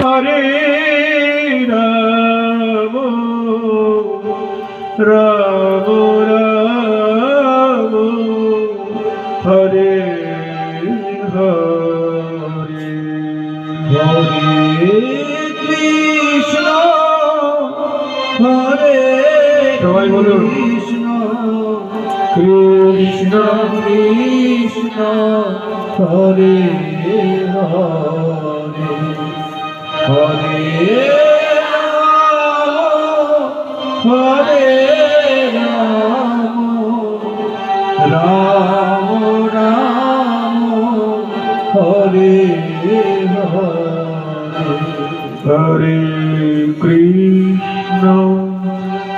হরে রাম রাম রাম হরে হরে হরে কৃষ্ণ হরে সবাই বলুন কৃষ্ণ কৃষ্ণ কৃষ্ণ হরে হরে হরে হরে রাম রাম রাম হরে হরে হরে কৃষ্ণ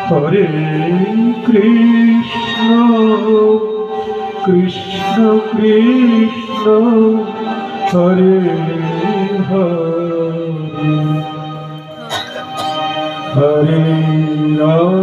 হরে কৃষ্ণ কৃষ্ণ কৃষ্ণ হরে হরে হরে রাম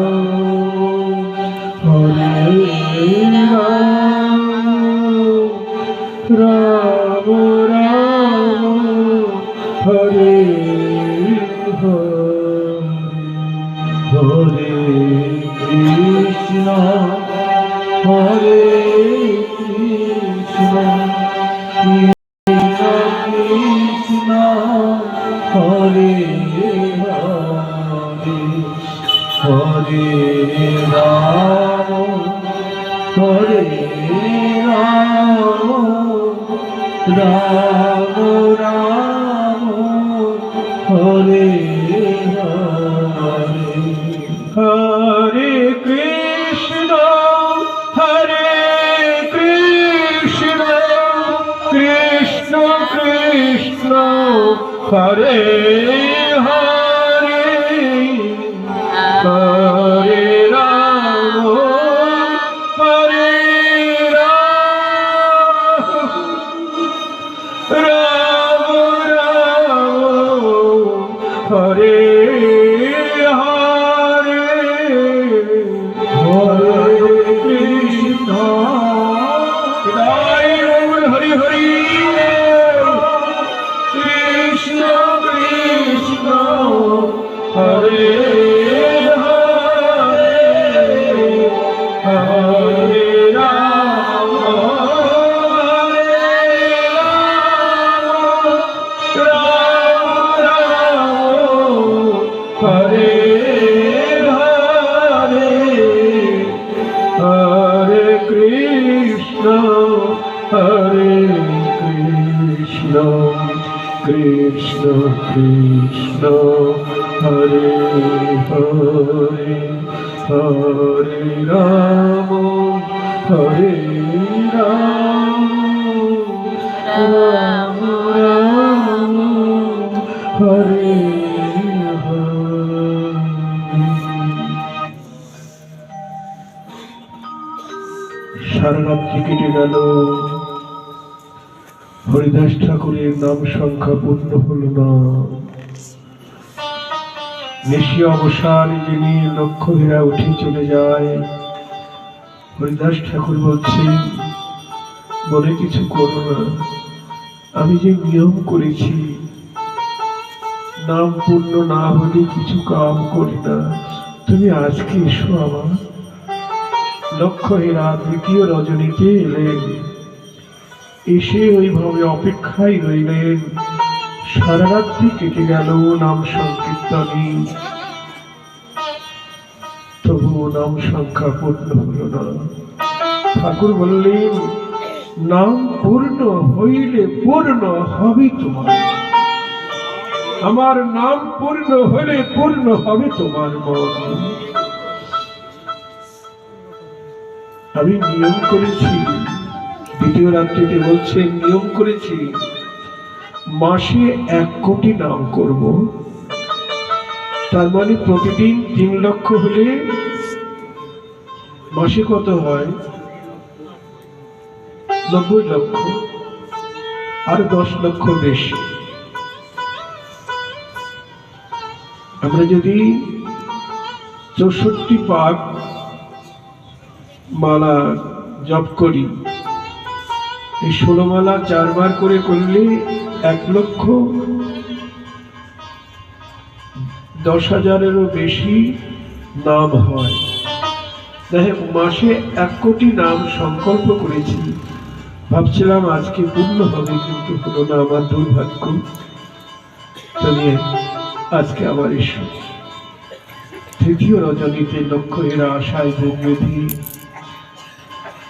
রাম রাম হরে হরে কৃষ্ণ হরে কৃষ্ণ কৃষ্ণ কৃষ্ণ হরে হরে হরে রাম হরে রাম রাম রাম হরে হরে হরে কৃষ্ণ কৃষ্ণ কৃষ্ণ হরে হরে হরে রাম রাম রাম হরে কৃষ্ণ কৃষ্ণ হরে হরে হরে রাম রাম রাম হরে সারা রাত্রি কেটে গেল, হরিদাস ঠাকুরের নাম সংখ্যা পূর্ণ হল না। নিশি অবসানে যিনি লক্ষ্যহীরা উঠে চলে যায়, হরিদাস ঠাকুর বলছেন, মনে কিছু করো না, আমি যে নিয়ম করেছি, নাম পূর্ণ না হলে কিছু কাম করি না, তুমি আজকে এসো আমার। লক্ষ্যহীরা দ্বিতীয় রজনীতে এলেন, এসে ওইভাবে অপেক্ষায় রইলেন। সারা রাত্রি কেটে গেল নাম সংকীর্তনে, তবুও নাম সংখ্যা পূর্ণ হল না। ঠাকুর বললেন, নাম পূর্ণ হইলে পূর্ণ হবে তোমার, আমার নাম পূর্ণ হলে পূর্ণ হবে তোমার মন। আমি নিয়ম করেছি, দ্বিতীয় রাত্রিতে বলছেন, নিয়ম করেছি মাসে 1 কোটি নাম করব। তার মানে প্রতিদিন 3 লক্ষ হলে মাসে কত হয়? 90 লক্ষ, আর 10 লক্ষ বেশি। আমরা যদি 64 পাক মালা জপ করি, এই 16 মালা 4 বার করে করলে 1,00,000 10,000-এরও বেশি নাম হয়। যাই হোক, মাসে 1 কোটি নাম সংকল্প করেছি, ভাবছিলাম আজকে পূর্ণ হবে, কিন্তু হলো না, আমার দুর্ভাগ্য। আজকে আবার এসো। তৃতীয় রজনীতে লক্ষ্যহীরা আশায় বুক বেঁধে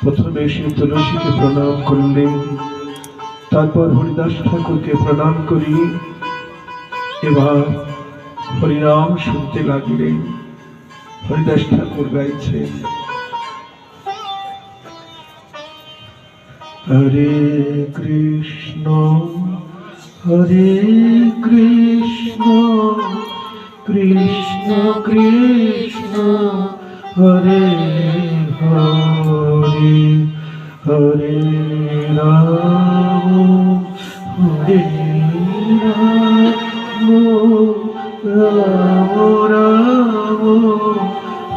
প্রথমে এসে তুলসীকে প্রণাম করলেন, তারপর হরিদাস ঠাকুরকে প্রণাম করি এবার হরিনাম শুনতে লাগলেন। হরিদাস ঠাকুর গাইছেন, হরে কৃষ্ণ হরে কৃষ্ণ কৃষ্ণ কৃষ্ণ হরে হরে, হরে রাম হরে রাম রাম রাম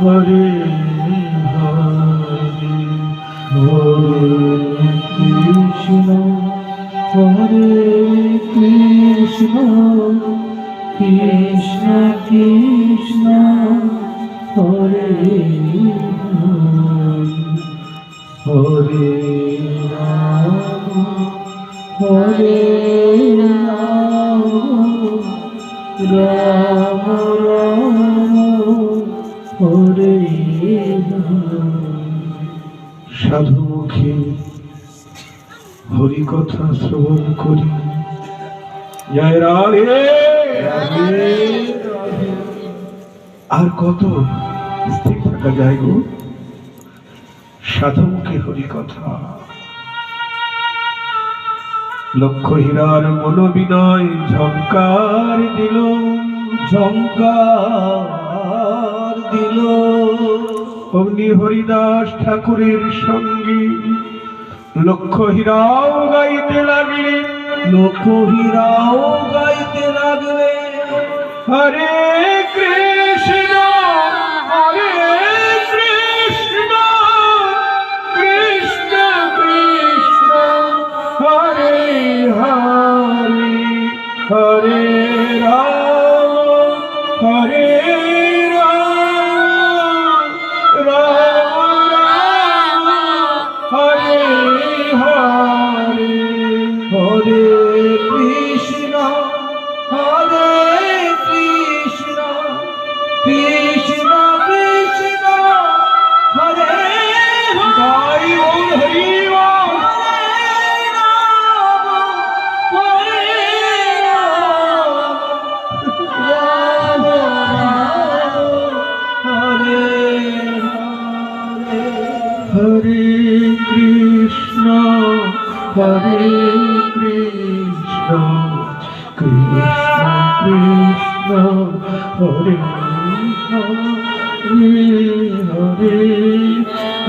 হরে হরে, হরে কৃষ্ণ কৃষ্ণ কৃষ্ণ হরে হরে, হরে রাম হরে রাম রাম রাম হরে হরে। সাধুমুখে হরি কথা শ্রবণ করি, জয় রাধে রাধে। আর কত স্থির থাকা যায় গো? সাধুমুখে হরি কথা, লক্ষ্যহীরার মনোবিনয় ঝঙ্কার দিল, ঝঙ্কার দিল। অমনি হরিদাস ঠাকুরের সঙ্গে লক্ষ্যহীরাও গাইতে লাগলেন, লক্ষ্যহীরাও গাইতে লাগলেন, হরে কৃষ্ণ হরে কৃষ্ণ কৃষ্ণ কৃষ্ণ হরে হরে, হরে রাম হরে রাম রাম রাম হরে হরে, হরে কৃষ্ণ হরে কৃষ্ণ কৃষ্ণ কৃষ্ণ হরে হরে, হরি রাম হরে রাম হরে হরে, হরে কৃষ্ণ হরে কৃষ্ণ কৃষ্ণ কৃষ্ণ হরে হরে, হরে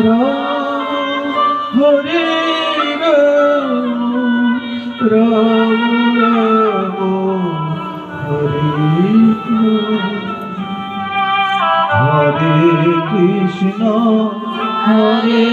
রাম হরে রাম রাম রাম হরে হরে কৃষ্ণ হরে